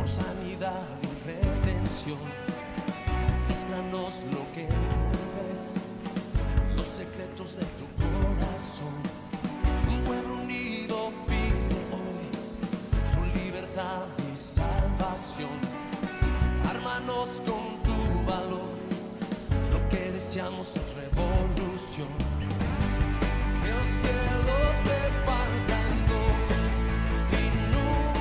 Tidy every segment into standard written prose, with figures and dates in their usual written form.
por sanidad y redención. Muéstranos lo que tú ves, los secretos de tu corazón. Un pueblo unido pide hoy tu libertad y salvación. Ármanos con tu valor, lo que deseamos es revolución. Que los cielos te partan hoy, inunda.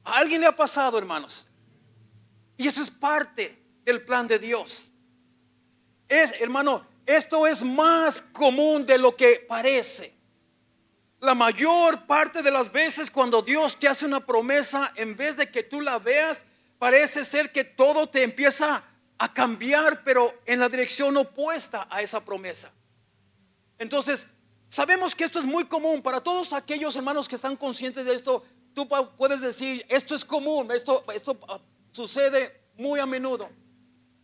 ¿A alguien le ha pasado, hermanos? Y eso es parte del plan de Dios. Hermano, esto es más común de lo que parece. La mayor parte de las veces cuando Dios te hace una promesa, en vez de que tú la veas, parece ser que todo te empieza a cambiar, pero en la dirección opuesta a esa promesa. Entonces, sabemos que esto es muy común para todos aquellos hermanos que están conscientes de esto. Tú puedes decir, esto es común, esto sucede muy a menudo.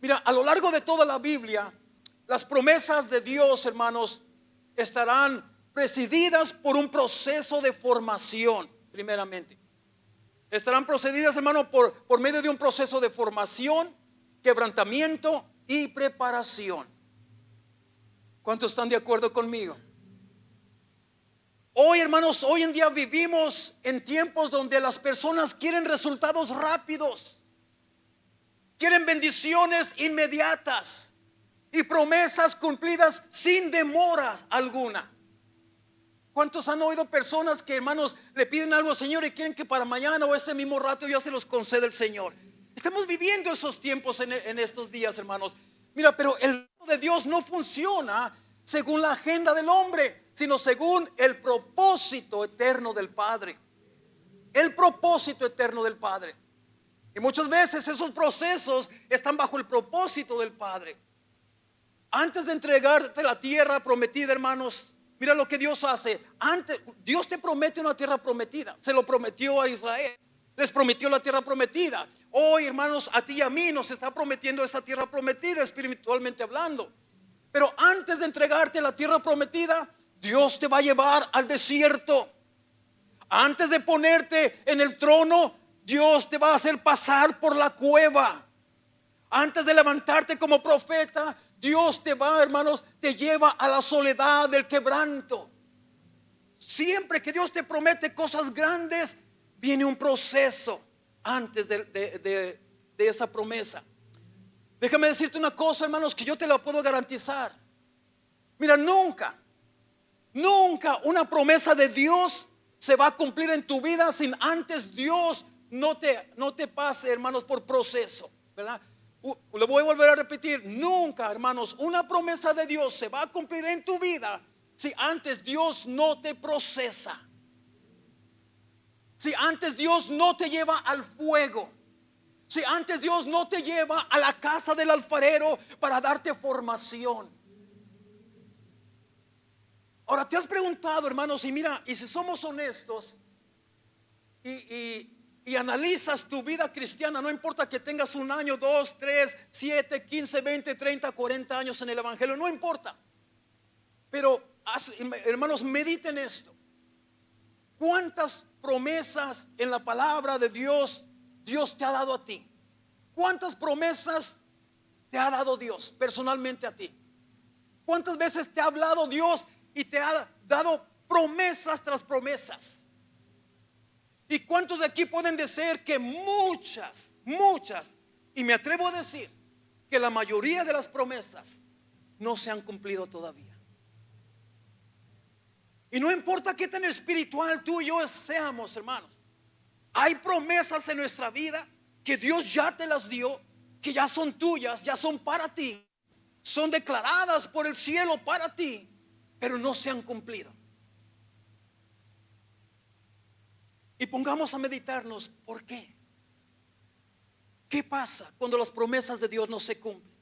Mira, a lo largo de toda la Biblia, las promesas de Dios, hermanos, estarán presididas por un proceso de formación, primeramente. Estarán procedidas, hermano, por medio de un proceso de formación, quebrantamiento y preparación. ¿Cuántos están de acuerdo conmigo? Hoy, hermanos, hoy en día vivimos en tiempos donde las personas quieren resultados rápidos, quieren bendiciones inmediatas y promesas cumplidas sin demora alguna. ¿Cuántos han oído personas que, hermanos, le piden algo al Señor y quieren que para mañana o ese mismo rato ya se los concede el Señor? Estamos viviendo esos tiempos en estos días, hermanos. Mira, pero el reino de Dios no funciona según la agenda del hombre, sino según el propósito eterno del Padre. El propósito eterno del Padre. Y muchas veces esos procesos están bajo el propósito del Padre. Antes de entregarte la tierra prometida, hermanos, mira lo que Dios hace. Dios te promete una tierra prometida. Se lo prometió a Israel. Les prometió la tierra prometida. Hoy, hermanos, a ti y a mí nos está prometiendo esa tierra prometida, espiritualmente hablando. Pero antes de entregarte la tierra prometida, Dios te va a llevar al desierto. Antes de ponerte en el trono, Dios te va a hacer pasar por la cueva. Antes de levantarte como profeta, Dios te va, hermanos, te lleva a la soledad del quebranto. Siempre que Dios te promete cosas grandes, viene un proceso antes de esa promesa. Déjame decirte una cosa, hermanos, que yo te la puedo garantizar. Mira, nunca una promesa de Dios se va a cumplir en tu vida sin antes Dios no te pase, hermanos, por proceso, ¿verdad? Le voy a volver a repetir, nunca, hermanos, una promesa de Dios se va a cumplir en tu vida si antes Dios no te procesa. Si antes Dios no te lleva al fuego. Si antes Dios no te lleva a la casa del alfarero para darte formación. Ahora, te has preguntado, hermanos, y mira, y si somos honestos y analizas tu vida cristiana, no importa que tengas 1 año, 2, 3, 7, 15, 20, 30, 40 años en el evangelio, no importa. Pero, hermanos, mediten esto. ¿Cuántas promesas en la palabra de Dios te ha dado a ti? ¿Cuántas promesas te ha dado Dios personalmente a ti? ¿Cuántas veces te ha hablado Dios y te ha dado promesas tras promesas? ¿Y cuántos de aquí pueden decir que muchas, y me atrevo a decir que la mayoría de las promesas no se han cumplido todavía? Y no importa qué tan espiritual tú y yo seamos, hermanos, hay promesas en nuestra vida que Dios ya te las dio, que ya son tuyas, ya son para ti, son declaradas por el cielo para ti, pero no se han cumplido. Y pongamos a meditarnos, ¿por qué? ¿Qué pasa cuando las promesas de Dios no se cumplen?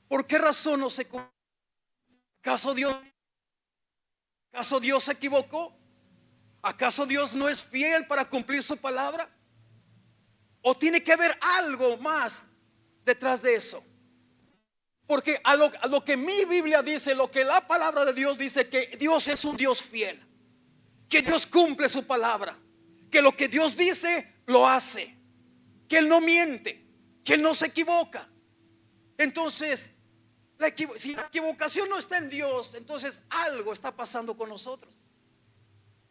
¿Por qué razón no se cumplen? ¿Acaso Dios se equivocó? ¿Acaso Dios no es fiel para cumplir su palabra? ¿O tiene que haber algo más detrás de eso? Porque a lo que mi Biblia dice, lo que la palabra de Dios dice, que Dios es un Dios fiel, que Dios cumple su palabra, que lo que Dios dice lo hace, que Él no miente, que Él no se equivoca. Entonces, si la equivocación no está en Dios, entonces algo está pasando con nosotros.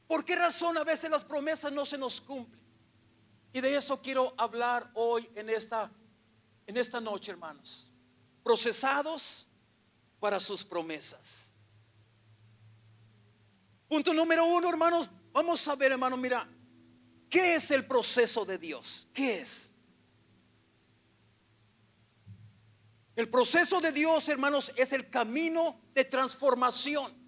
¿Por qué razón a veces las promesas no se nos cumplen? Y de eso quiero hablar hoy en esta noche, hermanos. Procesados para sus promesas. Punto número 1, hermanos. Vamos a ver, hermano, mira, ¿qué es el proceso de Dios? ¿Qué es? El proceso de Dios, hermanos, es el camino de transformación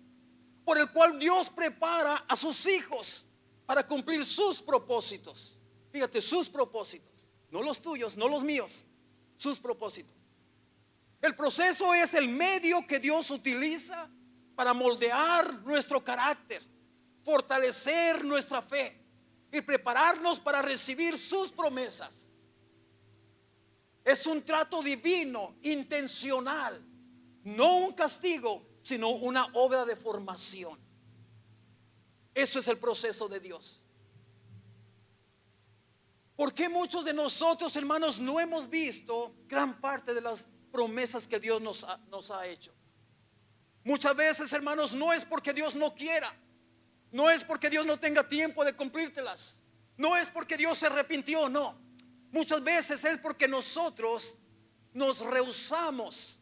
por el cual Dios prepara a sus hijos para cumplir sus propósitos. Fíjate, sus propósitos, no los tuyos, no los míos, sus propósitos. El proceso es el medio que Dios utiliza para moldear nuestro carácter, fortalecer nuestra fe y prepararnos para recibir sus promesas. Es un trato divino, intencional, no un castigo, sino una obra de formación. Eso es el proceso de Dios. ¿Por qué muchos de nosotros, hermanos, no hemos visto gran parte de las promesas que Dios nos ha hecho? Muchas veces, hermanos, no es porque Dios no quiera, no es porque Dios no tenga tiempo de cumplírtelas, no es porque Dios se arrepintió, no. Muchas veces es porque nosotros nos rehusamos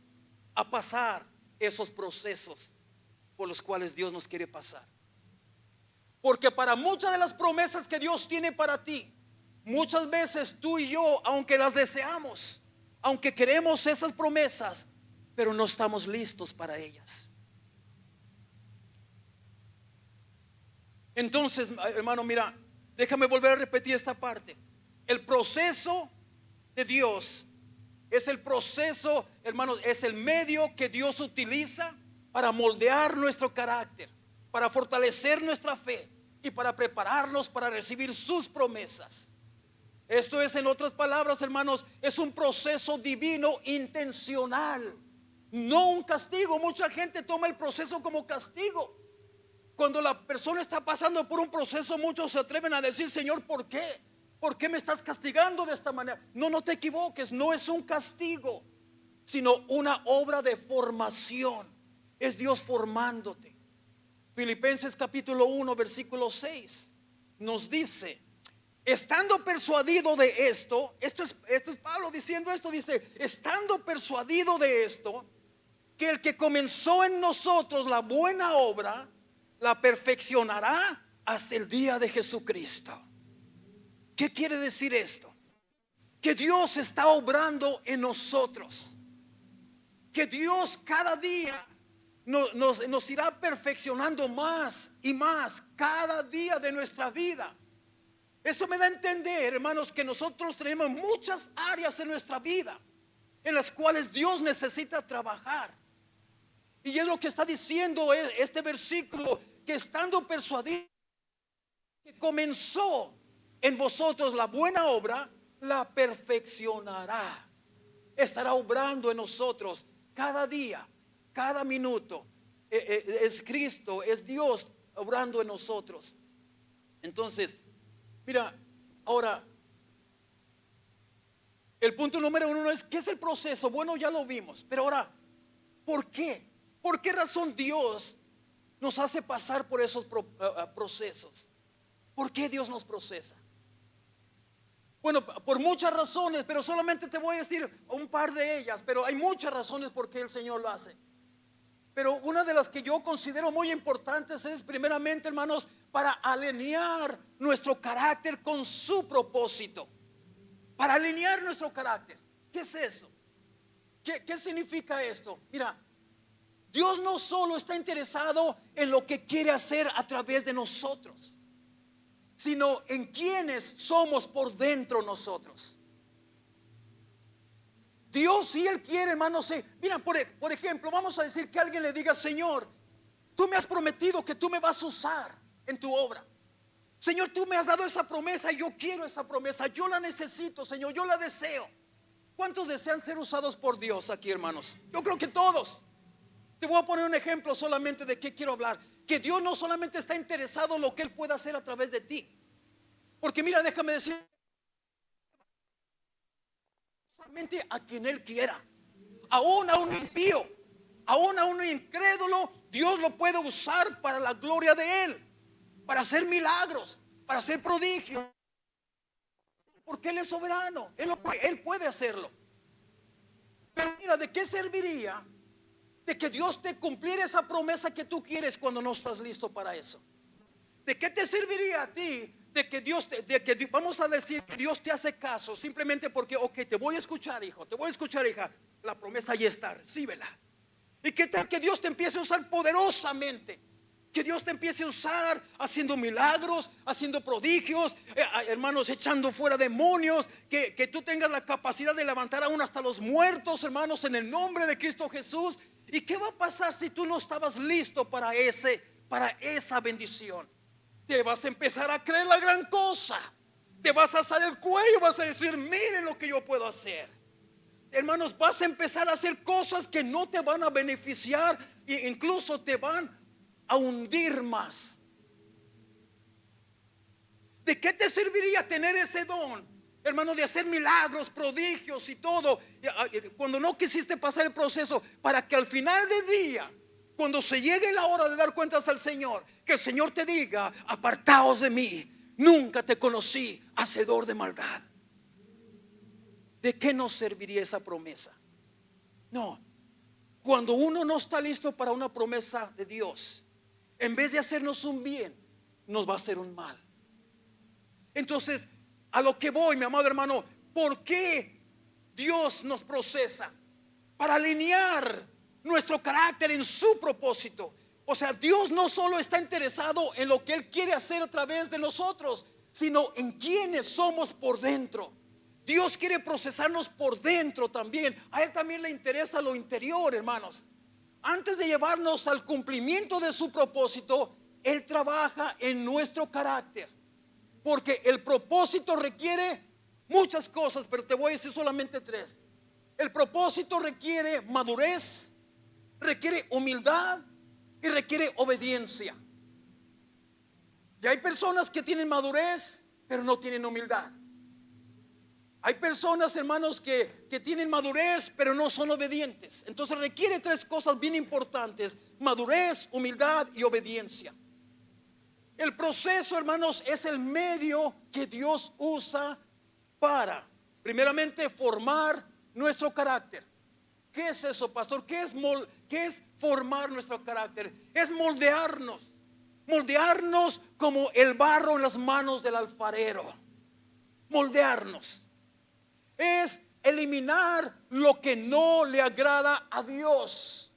a pasar esos procesos por los cuales Dios nos quiere pasar. Porque para muchas de las promesas que Dios tiene para ti, muchas veces tú y yo, aunque las deseamos, aunque queremos esas promesas, pero no estamos listos para ellas. Entonces, hermano, mira, déjame volver a repetir esta parte. El proceso de Dios es el proceso, hermanos, es el medio que Dios utiliza para moldear nuestro carácter, para fortalecer nuestra fe y para prepararnos para recibir sus promesas. Esto es, en otras palabras, hermanos, es un proceso divino intencional, no un castigo. Mucha gente toma el proceso como castigo. Cuando la persona está pasando por un proceso, muchos se atreven a decir: Señor, ¿por qué? ¿Por qué me estás castigando de esta manera? No, no te equivoques, no es un castigo, sino una obra de formación. Es Dios formándote. Filipenses capítulo 1 versículo 6 nos dice: estando persuadido de esto es Pablo diciendo esto, dice: estando persuadido de esto, que el que comenzó en nosotros la buena obra, la perfeccionará hasta el día de Jesucristo. ¿Qué quiere decir esto? Que Dios está obrando en nosotros, que Dios cada día nos irá perfeccionando más y más cada día de nuestra vida. Eso me da a entender, hermanos, que nosotros tenemos muchas áreas en nuestra vida en las cuales Dios necesita trabajar. Y es lo que está diciendo este versículo, que estando persuadido que comenzó en vosotros la buena obra, la perfeccionará. Estará obrando en nosotros cada día, cada minuto. Es Cristo, es Dios obrando en nosotros. Entonces, mira, ahora, el punto número 1 es: ¿qué es el proceso? Bueno, ya lo vimos, pero ahora, ¿por qué? ¿Por qué razón Dios nos hace pasar por esos procesos? ¿Por qué Dios nos procesa? Bueno, por muchas razones, pero solamente te voy a decir un par de ellas, pero hay muchas razones por qué el Señor lo hace. Pero una de las que yo considero muy importantes es, primeramente, hermanos, para alinear nuestro carácter con su propósito. Para alinear nuestro carácter. ¿Qué es eso? ¿Qué significa esto? Mira, Dios no solo está interesado en lo que quiere hacer a través de nosotros, sino en quienes somos por dentro nosotros. Dios, si Él quiere, hermanos, mira, por ejemplo, vamos a decir que alguien le diga: Señor, tú me has prometido que tú me vas a usar en tu obra. Señor, tú me has dado esa promesa, yo quiero esa promesa, yo la necesito, Señor, yo la deseo. ¿Cuántos desean ser usados por Dios aquí, hermanos? Yo creo que todos. Te voy a poner un ejemplo solamente de qué quiero hablar. Que Dios no solamente está interesado en lo que Él pueda hacer a través de ti. Porque mira, déjame decir, solamente a quien Él quiera. Aún a un impío, aún a un incrédulo, Dios lo puede usar para la gloria de Él, para hacer milagros, para hacer prodigios. Porque Él es soberano, Él puede hacerlo. Pero mira, ¿de qué serviría de que Dios te cumpliera esa promesa que tú quieres cuando no estás listo para eso? ¿De qué te serviría a ti de que vamos a decir que Dios te hace caso simplemente porque, ok, te voy a escuchar, hijo, te voy a escuchar, hija, la promesa ya está, recíbela? ¿Y qué tal que Dios te empiece a usar poderosamente? Que Dios te empiece a usar haciendo milagros, haciendo prodigios, hermanos, echando fuera demonios. Que tú tengas la capacidad de levantar aún hasta los muertos, hermanos, en el nombre de Cristo Jesús. ¿Y qué va a pasar si tú no estabas listo para esa bendición? Te vas a empezar a creer la gran cosa. Te vas a alzar el cuello, vas a decir, miren lo que yo puedo hacer. Hermanos, vas a empezar a hacer cosas que no te van a beneficiar e incluso te van a hundir más. ¿De qué te serviría tener ese don, hermano, de hacer milagros, prodigios y todo, cuando no quisiste pasar el proceso, para que al final del día, cuando se llegue la hora de dar cuentas al Señor, que el Señor te diga, apartaos de mí, nunca te conocí, hacedor de maldad? ¿De qué nos serviría esa promesa? No, cuando uno no está listo para una promesa de Dios, en vez de hacernos un bien, nos va a hacer un mal. Entonces, a lo que voy, mi amado hermano, ¿por qué Dios nos procesa? Para alinear nuestro carácter en su propósito. O sea, Dios no solo está interesado en lo que Él quiere hacer a través de nosotros, sino en quienes somos por dentro. Dios quiere procesarnos por dentro también. A Él también le interesa lo interior, hermanos. Antes de llevarnos al cumplimiento de su propósito, Él trabaja en nuestro carácter. Porque el propósito requiere muchas cosas, pero te voy a decir solamente tres. El propósito requiere madurez, requiere humildad y requiere obediencia. Y hay personas que tienen madurez, pero no tienen humildad. Hay personas, hermanos, que tienen madurez, pero no son obedientes. Entonces requiere tres cosas bien importantes: madurez, humildad y obediencia. El proceso, hermanos, es el medio que Dios usa para, primeramente, formar nuestro carácter. ¿Qué es eso, pastor? ¿Qué es formar nuestro carácter? Es moldearnos. Moldearnos como el barro en las manos del alfarero. Moldearnos es eliminar lo que no le agrada a Dios.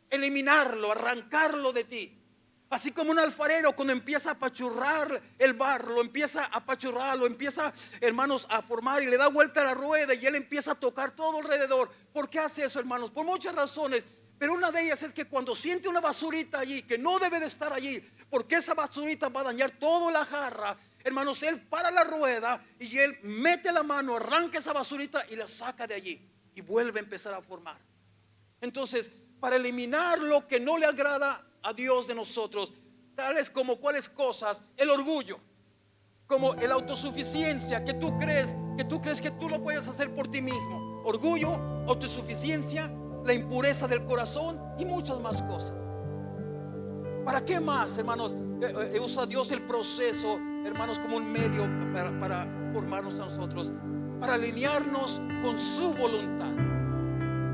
Eliminarlo, arrancarlo de ti. Así como un alfarero cuando empieza a apachurrar el barro, lo empieza a apachurrar, lo empieza, hermanos, a formar y le da vuelta a la rueda y él empieza a tocar todo alrededor. ¿Por qué hace eso, hermanos? Por muchas razones, pero una de ellas es que cuando siente una basurita allí que no debe de estar allí, porque esa basurita va a dañar toda la jarra, hermanos, él para la rueda y él mete la mano, arranca esa basurita y la saca de allí y vuelve a empezar a formar. Entonces, para eliminar lo que no le agrada a Dios de nosotros, tales como cuáles cosas: el orgullo, como la autosuficiencia, que tú crees que tú lo puedes hacer por ti mismo. Orgullo, autosuficiencia, la impureza del corazón y muchas más cosas. ¿Para qué más, hermanos, usa Dios el proceso, hermanos, como un medio para formarnos a nosotros? Para alinearnos con su voluntad,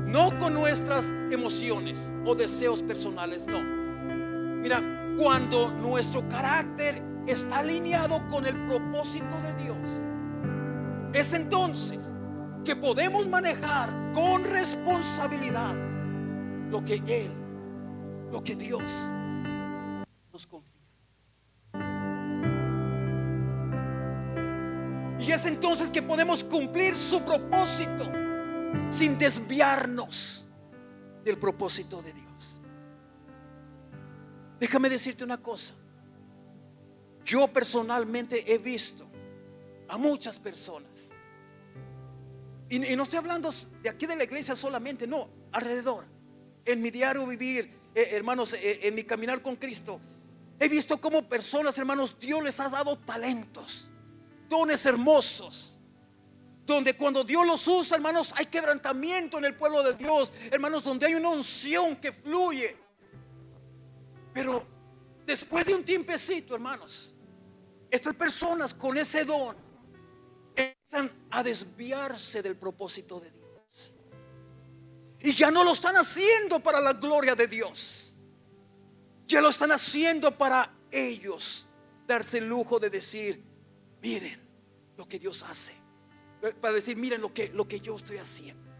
no con nuestras emociones o deseos personales, no. Mira, cuando nuestro carácter está alineado con el propósito de Dios, es entonces que podemos manejar con responsabilidad lo que Dios nos confía. Y es entonces que podemos cumplir su propósito sin desviarnos del propósito de Dios. Déjame decirte una cosa. Yo personalmente he visto a muchas personas, y no estoy hablando de aquí de la iglesia solamente, no, alrededor, en mi diario vivir, hermanos, en mi caminar con Cristo, he visto cómo personas, hermanos, Dios les ha dado talentos, dones hermosos, donde cuando Dios los usa, hermanos, hay quebrantamiento en el pueblo de Dios, hermanos, donde hay una unción que fluye. Pero después de un tiempecito, hermanos, estas personas con ese don empiezan a desviarse del propósito de Dios. Y ya no lo están haciendo para la gloria de Dios. Ya lo están haciendo para ellos darse el lujo de decir: miren lo que Dios hace. Para decir: miren lo que yo estoy haciendo.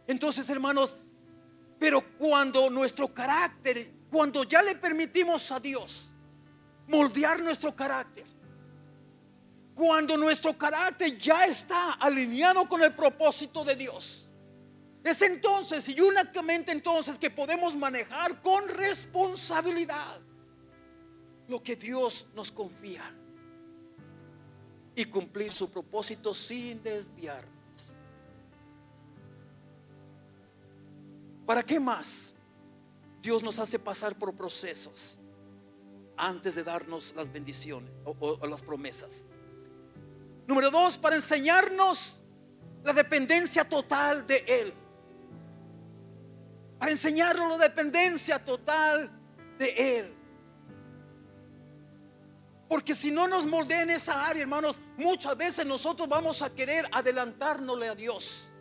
Entonces, hermanos, pero cuando nuestro carácter cuando ya le permitimos a Dios moldear nuestro carácter, cuando nuestro carácter ya está alineado con el propósito de Dios, es entonces y únicamente entonces que podemos manejar con responsabilidad lo que Dios nos confía y cumplir su propósito sin desviarnos. ¿Para qué más Dios nos hace pasar por procesos antes de darnos las bendiciones o las promesas? Número 2, para enseñarnos la dependencia total de Él. Para enseñarnos la dependencia total de Él. Porque si no nos moldea en esa área, hermanos, muchas veces nosotros vamos a querer adelantárnosle a Dios.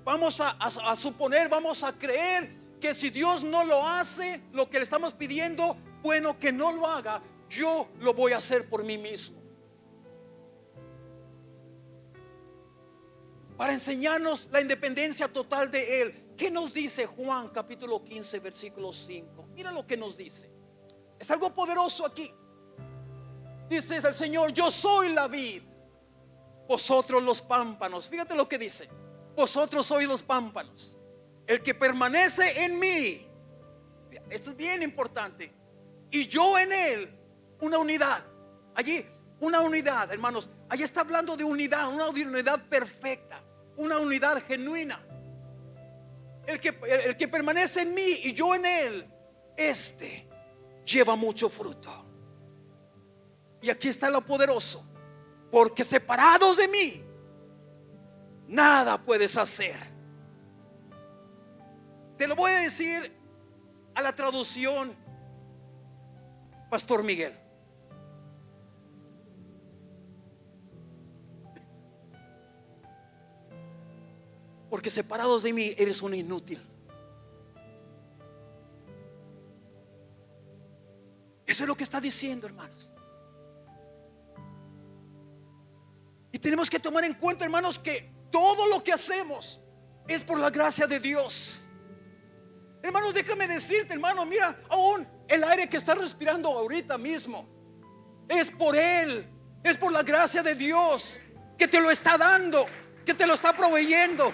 Vamos a suponer, vamos a creer que si Dios no lo hace, lo que le estamos pidiendo, bueno, que no lo haga, yo lo voy a hacer por mí mismo. Para enseñarnos la independencia total de Él. ¿Qué nos dice Juan capítulo 15 versículo 5? Mira lo que nos dice. Es algo poderoso aquí. Dice el Señor: yo soy la vid, vosotros los pámpanos. Fíjate lo que dice: vosotros sois los pámpanos. El que permanece en mí, esto es bien importante, y yo en él, una unidad. Allí, una unidad, hermanos. Allí está hablando de unidad, una unidad perfecta, una unidad genuina. El que permanece en mí y yo en él, este lleva mucho fruto. Y aquí está lo poderoso: porque separados de mí, nada puedes hacer. Te lo voy a decir a la traducción Pastor Miguel. Porque separados de mí eres un inútil. Eso es lo que está diciendo, hermanos. Y tenemos que tomar en cuenta, hermanos, que todo lo que hacemos es por la gracia de Dios. Hermanos, déjame decirte, hermano, mira, aún el aire que estás respirando ahorita mismo es por Él, es por la gracia de Dios que te lo está dando, que te lo está proveyendo.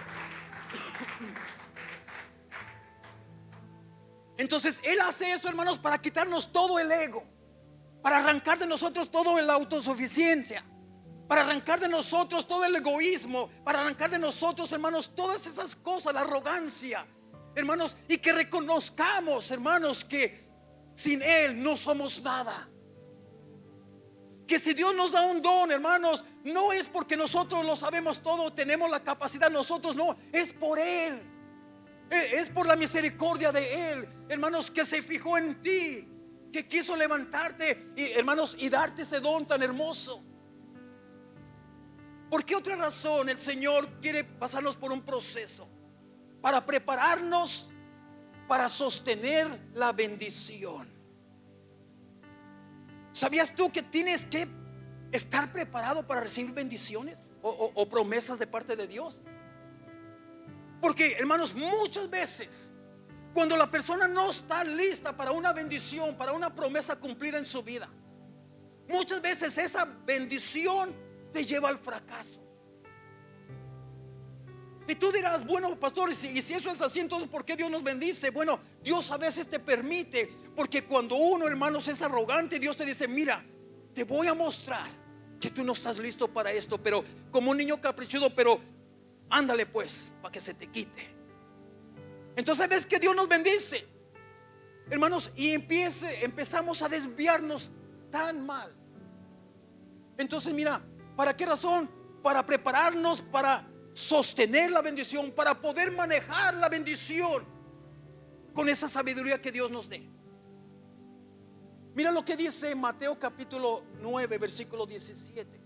Entonces Él hace eso, hermanos, para quitarnos todo el ego, para arrancar de nosotros toda la autosuficiencia, para arrancar de nosotros todo el egoísmo, para arrancar de nosotros, hermanos, todas esas cosas, la arrogancia, hermanos, y que reconozcamos, hermanos, que sin Él no somos nada. Que si Dios nos da un don, hermanos, no es porque nosotros lo sabemos todo, tenemos la capacidad, nosotros no, es por Él. Es por la misericordia de Él, hermanos, que se fijó en ti, que quiso levantarte, y, hermanos, y darte ese don tan hermoso. ¿Por qué otra razón el Señor quiere pasarnos por un proceso? Para prepararnos para sostener la bendición. ¿Sabías tú que tienes que estar preparado para recibir bendiciones o promesas de parte de Dios? Porque, hermanos, muchas veces cuando la persona no está lista para una bendición, para una promesa cumplida en su vida, muchas veces esa bendición te lleva al fracaso. Y tú dirás: bueno, pastor, y si eso es así, entonces ¿por qué Dios nos bendice? Bueno, Dios a veces te permite, porque cuando uno, hermanos, es arrogante, Dios te dice: mira, te voy a mostrar que tú no estás listo para esto, pero como un niño caprichudo, pero ándale pues, para que se te quite. Entonces ves que Dios nos bendice, hermanos, y empezamos a desviarnos tan mal. Entonces mira, ¿para qué razón? Para prepararnos para sostener la bendición, para poder manejar la bendición con esa sabiduría que Dios nos dé. Mira lo que dice Mateo capítulo 9 versículo 17.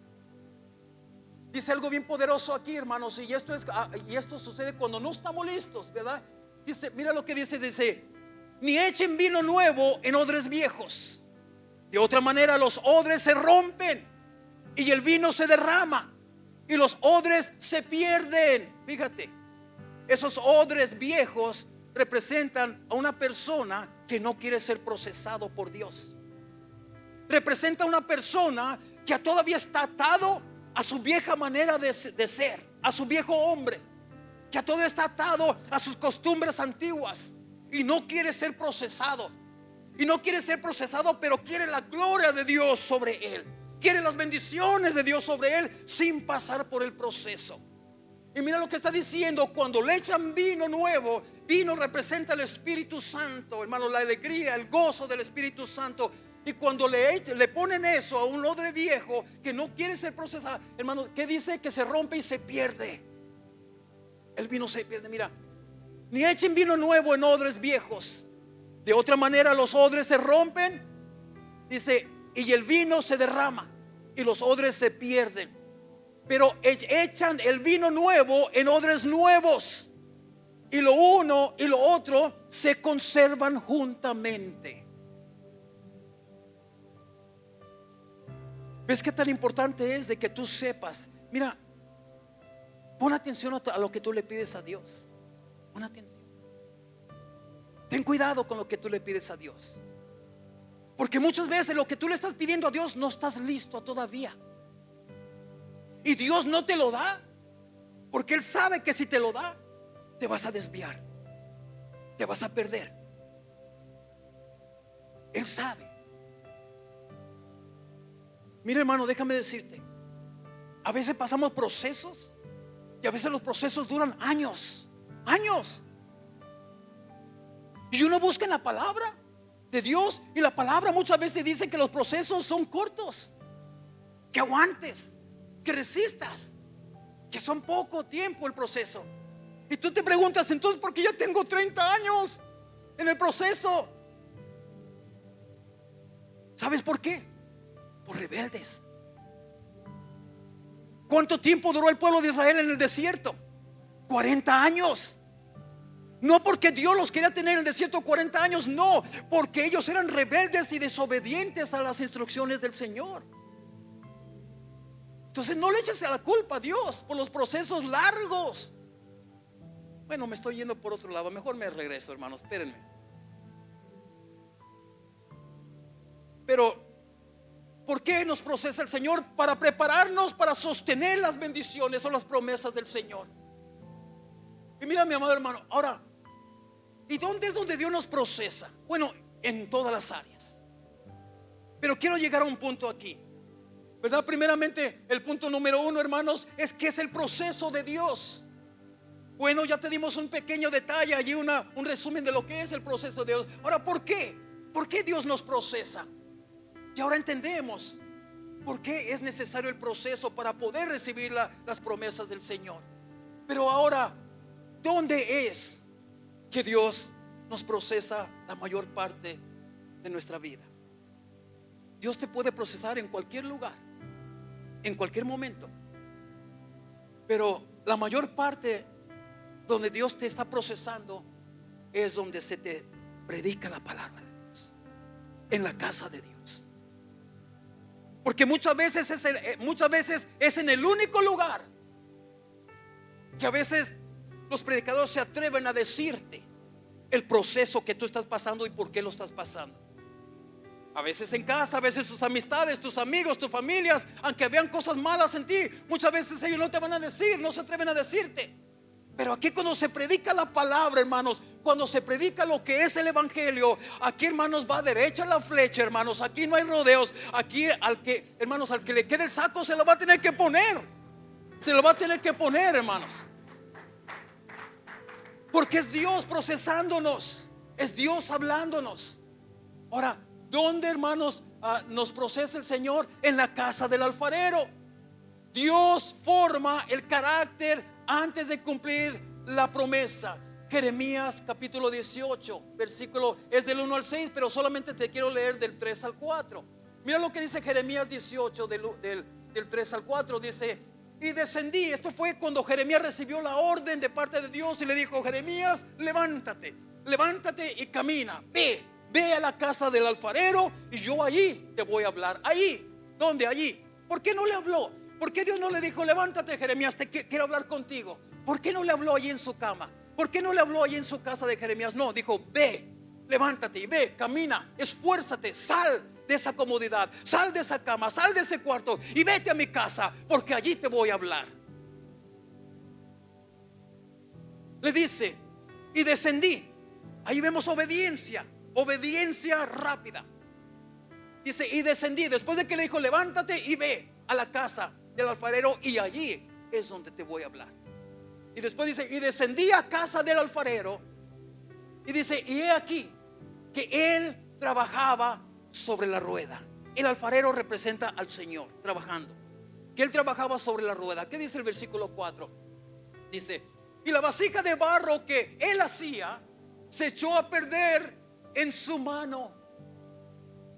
Dice algo bien poderoso aquí, hermanos, y esto sucede cuando no estamos listos, ¿verdad? Dice, mira lo que dice: ni echen vino nuevo en odres viejos, de otra manera los odres se rompen y el vino se derrama y los odres se pierden. Fíjate, esos odres viejos representan a una persona que no quiere ser procesado por Dios. Representa una persona que todavía está atado a su vieja manera de ser, a su viejo hombre, que todavía está atado a sus costumbres antiguas y no quiere ser procesado. Y no quiere ser procesado, pero quiere la gloria de Dios sobre él. Quiere las bendiciones de Dios sobre él sin pasar por el proceso. Y mira lo que está diciendo: cuando le echan vino nuevo, vino representa el Espíritu Santo, hermano, la alegría, el gozo del Espíritu Santo. Y cuando le ponen eso a un odre viejo que no quiere ser procesado, hermano, ¿qué dice? Que se rompe y se pierde. El vino se pierde. Mira, ni echen vino nuevo en odres viejos. De otra manera los odres se rompen, dice, y el vino se derrama y los odres se pierden. Pero echan el vino nuevo en odres nuevos, y lo uno y lo otro se conservan juntamente. ¿Ves qué tan importante es de que tú sepas? Mira, pon atención a lo que tú le pides a Dios. Pon atención. Ten cuidado con lo que tú le pides a Dios, porque muchas veces lo que tú le estás pidiendo a Dios no estás listo todavía. Y Dios no te lo da porque Él sabe que si te lo da, te vas a desviar, te vas a perder. Él sabe. Mira, hermano, déjame decirte, a veces pasamos procesos y a veces los procesos duran años. Y uno busca en la palabra de Dios, y la palabra muchas veces dice que los procesos son cortos, que aguantes, que resistas, que son poco tiempo el proceso. Y tú te preguntas, entonces, ¿por qué ya tengo 30 años en el proceso? ¿Sabes por qué? Por rebeldes. ¿Cuánto tiempo duró el pueblo de Israel en el desierto? 40 años. No porque Dios los quería tener en el desierto 40 años, no, porque ellos eran rebeldes y desobedientes a las instrucciones del Señor. Entonces no le eches la culpa a Dios por los procesos largos. Bueno, me estoy yendo por otro lado, mejor me regreso, hermanos, espérenme. Pero ¿por qué nos procesa el Señor? Para prepararnos para sostener las bendiciones o las promesas del Señor. Y mira, mi amado hermano, ahora, ¿y dónde es donde Dios nos procesa? Bueno, en todas las áreas. Pero quiero llegar a un punto aquí, ¿verdad? Primeramente, el punto número 1, hermanos, es que es el proceso de Dios. Bueno, ya te dimos un pequeño detalle allí, un resumen de lo que es el proceso de Dios. Ahora, ¿por qué? ¿Por qué Dios nos procesa? Y ahora entendemos por qué es necesario el proceso para poder recibir las promesas del Señor. Pero ahora, ¿dónde es que Dios nos procesa la mayor parte de nuestra vida? Dios te puede procesar en cualquier lugar, en cualquier momento, pero la mayor parte donde Dios te está procesando es donde se te predica la palabra de Dios, en la casa de Dios. Porque muchas veces es en el único lugar que a veces los predicadores se atreven a decirte el proceso que tú estás pasando y por qué lo estás pasando. A veces en casa, a veces tus amistades, tus amigos, tus familias, aunque vean cosas malas en ti, muchas veces ellos no te van a decir, no se atreven a decirte. Pero aquí cuando se predica la palabra, hermanos, cuando se predica lo que es el evangelio, aquí, hermanos, va derecha la flecha, hermanos. Aquí no hay rodeos. Aquí hermanos, al que le quede el saco se lo va a tener que poner. Se lo va a tener que poner, hermanos. Porque es Dios procesándonos, es Dios hablándonos. Ahora, ¿dónde, hermanos, nos procesa el Señor? En la casa del alfarero. Dios forma el carácter antes de cumplir la promesa. Jeremías capítulo 18, versículo es del 1 al 6, pero solamente te quiero leer del 3 al 4. Mira lo que dice Jeremías 18 del 3 al 4. Dice: y descendí. Esto fue cuando Jeremías recibió la orden de parte de Dios y le dijo: Jeremías, levántate y camina, ve a la casa del alfarero y yo allí te voy a hablar. Allí, ¿dónde? Allí. ¿Por qué no le habló? ¿Por qué Dios no le dijo: levántate, Jeremías, quiero hablar contigo? ¿Por qué no le habló allí en su cama? ¿Por qué no le habló allí en su casa de Jeremías? No, dijo: ve, levántate y ve, camina, esfuérzate, sal de esa comodidad, sal de esa cama, sal de ese cuarto y vete a mi casa, porque allí te voy a hablar. Le dice, y descendí. Ahí vemos obediencia, obediencia rápida. Dice, y descendí, después de que le dijo, levántate y ve a la casa del alfarero, y allí es donde te voy a hablar. Y después dice, y descendí a casa del alfarero, y dice, y he aquí que él trabajaba sobre la rueda. El alfarero representa al Señor trabajando, que él trabajaba sobre la rueda. ¿Qué dice el versículo 4? Dice, y la vasija de barro que él hacía se echó a perder en su mano.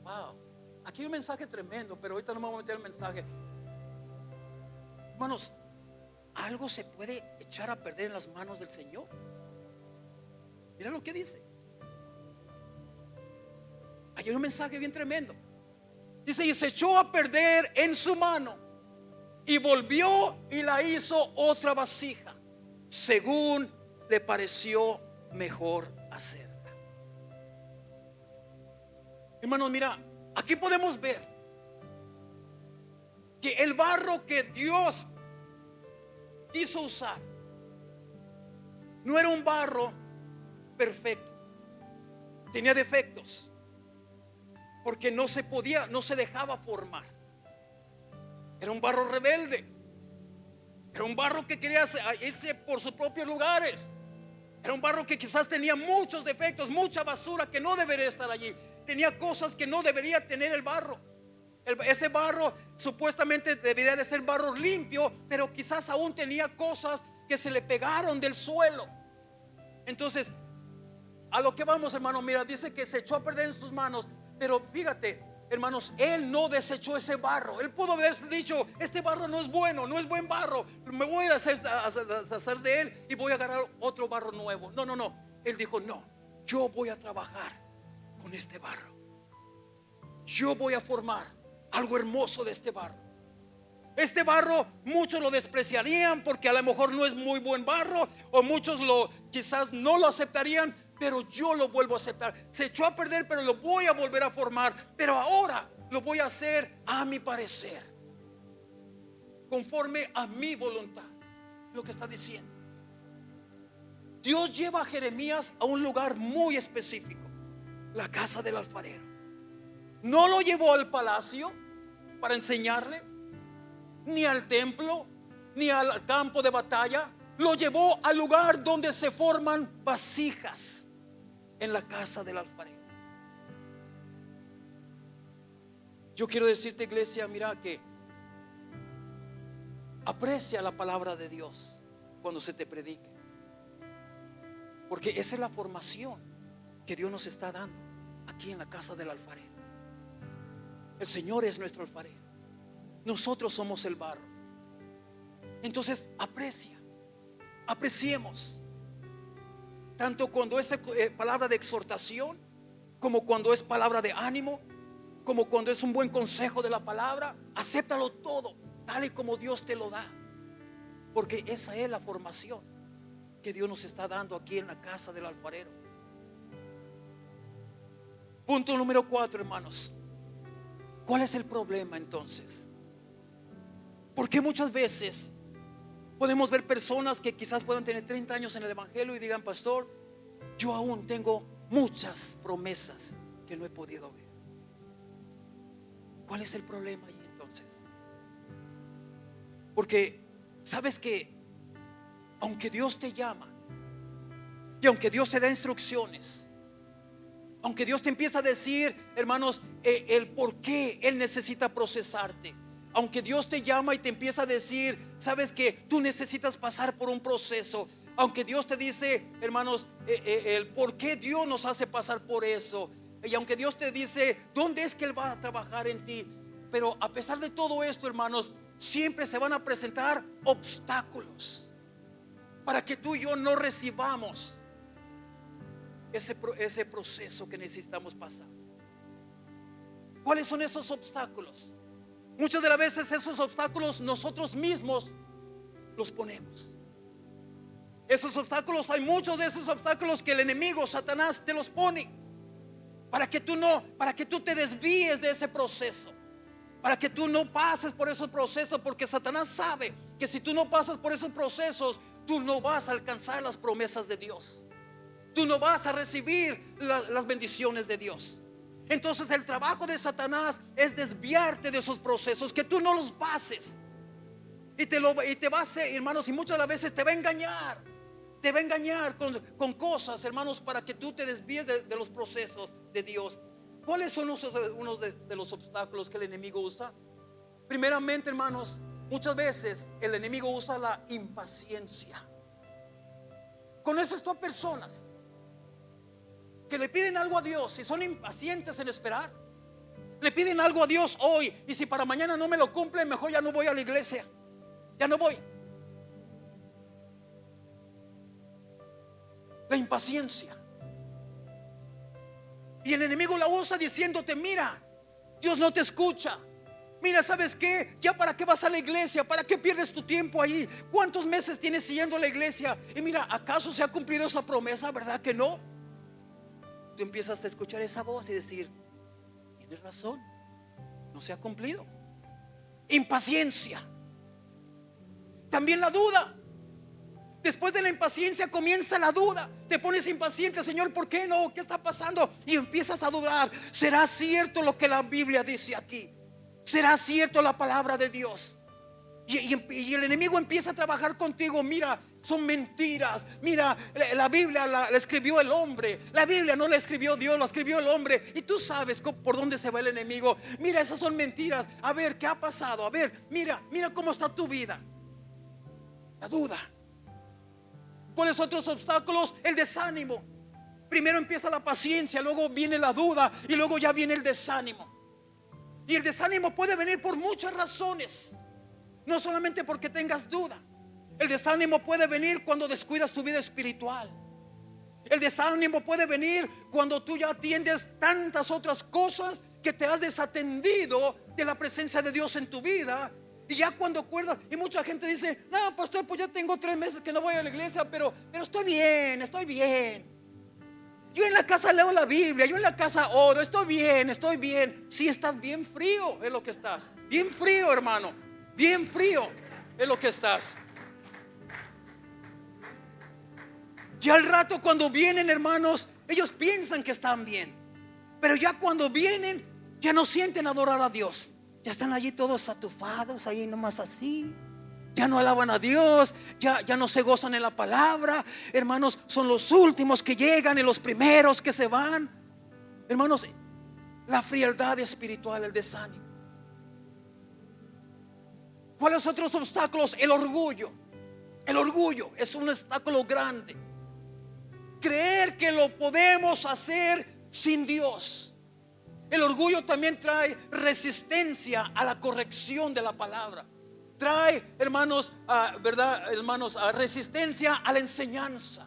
Wow, aquí hay un mensaje tremendo, pero ahorita no me voy a meter el mensaje. Hermanos, algo se puede echar a perder en las manos del Señor. Mira lo que dice. Hay un mensaje bien tremendo. Dice, y se echó a perder en su mano, y volvió y la hizo otra vasija, según le pareció mejor hacerla. Hermanos, mira, aquí podemos ver que el barro que Dios quiso usar no era un barro perfecto, tenía defectos, porque no se podía, no se dejaba formar. Era un barro rebelde, era un barro que quería irse por sus propios lugares. Era un barro que quizás tenía muchos defectos, mucha basura que no debería estar allí. Tenía cosas que no debería tener el barro. Ese barro supuestamente debería de ser barro limpio, pero quizás aún tenía cosas que se le pegaron del suelo. Entonces, a lo que vamos, hermano, mira, dice que se echó a perder en sus manos. Pero fíjate, hermanos, él no desechó ese barro. Él pudo haber dicho, este barro no es bueno, no es buen barro, me voy a deshacer de él y voy a agarrar otro barro nuevo. No, no, no. Él dijo, no, yo voy a trabajar con este barro. Yo voy a formar algo hermoso de este barro. Este barro muchos lo despreciarían porque a lo mejor no es muy buen barro, o muchos quizás no lo aceptarían, pero yo lo vuelvo a aceptar. Se echó a perder, pero lo voy a volver a formar. Pero ahora lo voy a hacer a mi parecer, conforme a mi voluntad. Lo que está diciendo, Dios lleva a Jeremías a un lugar muy específico, la casa del alfarero. No lo llevó al palacio para enseñarle, ni al templo, ni al campo de batalla. Lo llevó al lugar donde se forman vasijas, en la casa del alfarero. Yo quiero decirte, iglesia, mira, que aprecia la palabra de Dios cuando se te predique, porque esa es la formación que Dios nos está dando aquí en la casa del alfarero. El Señor es nuestro alfarero, nosotros somos el barro. Entonces apreciemos, tanto cuando es palabra de exhortación, como cuando es palabra de ánimo, como cuando es un buen consejo de la palabra. Acéptalo todo tal y como Dios te lo da, porque esa es la formación que Dios nos está dando aquí en la casa del alfarero. Punto número 4, hermanos. ¿Cuál es el problema entonces? Porque muchas veces podemos ver personas que quizás puedan tener 30 años en el evangelio y digan, pastor, yo aún tengo muchas promesas que no he podido ver. ¿Cuál es el problema ahí entonces? Porque sabes que aunque Dios te llama y aunque Dios te da instrucciones, aunque Dios te empieza a decir, hermanos, el por qué Él necesita procesarte, aunque Dios te llama y te empieza a decir, sabes que tú necesitas pasar por un proceso, aunque Dios te dice, hermanos, el por qué Dios nos hace pasar por eso, y aunque Dios te dice dónde es que Él va a trabajar en ti, pero a pesar de todo esto, hermanos, siempre se van a presentar obstáculos para que tú y yo no recibamos ese proceso que necesitamos pasar. ¿Cuáles son esos obstáculos? Muchas de las veces esos obstáculos nosotros mismos los ponemos. Esos obstáculos, hay muchos de esos obstáculos que el enemigo, Satanás, te los pone. para que tú te desvíes de ese proceso, para que tú no pases por esos procesos, porque Satanás sabe que si tú no pasas por esos procesos, tú no vas a alcanzar las promesas de Dios, tú no vas a recibir las bendiciones de Dios. Entonces el trabajo de Satanás es desviarte de esos procesos, que tú no los pases. Y te va a hacer, hermanos, y muchas de las veces te va a engañar. Te va a engañar con cosas, hermanos, para que tú te desvíes de los procesos de Dios. ¿Cuáles son unos de los obstáculos que el enemigo usa? Primeramente, hermanos, muchas veces el enemigo usa la impaciencia. ¿Conoces tú a personas que le piden algo a Dios y son impacientes en esperar? Le piden algo a Dios hoy, y si para mañana no me lo cumple, mejor ya no voy a la iglesia, ya no voy. La impaciencia. Y el enemigo la usa diciéndote: mira, Dios no te escucha. Mira, ¿sabes qué? Ya para qué vas a la iglesia, para qué pierdes tu tiempo ahí. ¿Cuántos meses tienes siguiendo a la iglesia? Y mira, ¿acaso se ha cumplido esa promesa? ¿Verdad que no? Tú empiezas a escuchar esa voz y decir: tienes razón, no se ha cumplido. Impaciencia. También la duda. Después de la impaciencia comienza la duda. Te pones impaciente: Señor, ¿por qué no? ¿Qué está pasando? Y empiezas a dudar. ¿Será cierto lo que la Biblia dice aquí? ¿Será cierto la palabra de Dios? Y el enemigo empieza a trabajar contigo. Mira, son mentiras. Mira, la Biblia la escribió el hombre. La Biblia no la escribió Dios, la escribió el hombre. Y tú sabes por dónde se va el enemigo. Mira, esas son mentiras. A ver, ¿qué ha pasado? A ver, mira cómo está tu vida. La duda. ¿Cuáles otros obstáculos? El desánimo. Primero empieza la paciencia, luego viene la duda y luego ya viene el desánimo. Y el desánimo puede venir por muchas razones, no solamente porque tengas duda. El desánimo puede venir cuando descuidas tu vida espiritual. El desánimo puede venir cuando tú ya atiendes tantas otras cosas que te has desatendido de la presencia de Dios en tu vida. Y ya cuando acuerdas, y mucha gente dice: no, pastor, pues ya tengo 3 meses que no voy a la iglesia, pero estoy bien. Yo en la casa leo la Biblia, yo en la casa oro, estoy bien. Si estás bien frío, es lo que estás. Bien frío, hermano, bien frío es lo que estás. Y al rato, cuando vienen, hermanos, ellos piensan que están bien, pero ya cuando vienen, ya no sienten adorar a Dios. Ya están allí todos atufados, ahí nomás así. Ya no alaban a Dios, ya no se gozan en la palabra. Hermanos, son los últimos que llegan y los primeros que se van. Hermanos, la frialdad espiritual, el desánimo. ¿Cuáles otros obstáculos? El orgullo. El orgullo es un obstáculo grande. Creer que lo podemos hacer sin Dios. El orgullo también trae resistencia a la corrección de la palabra. Trae, hermanos, resistencia a la enseñanza.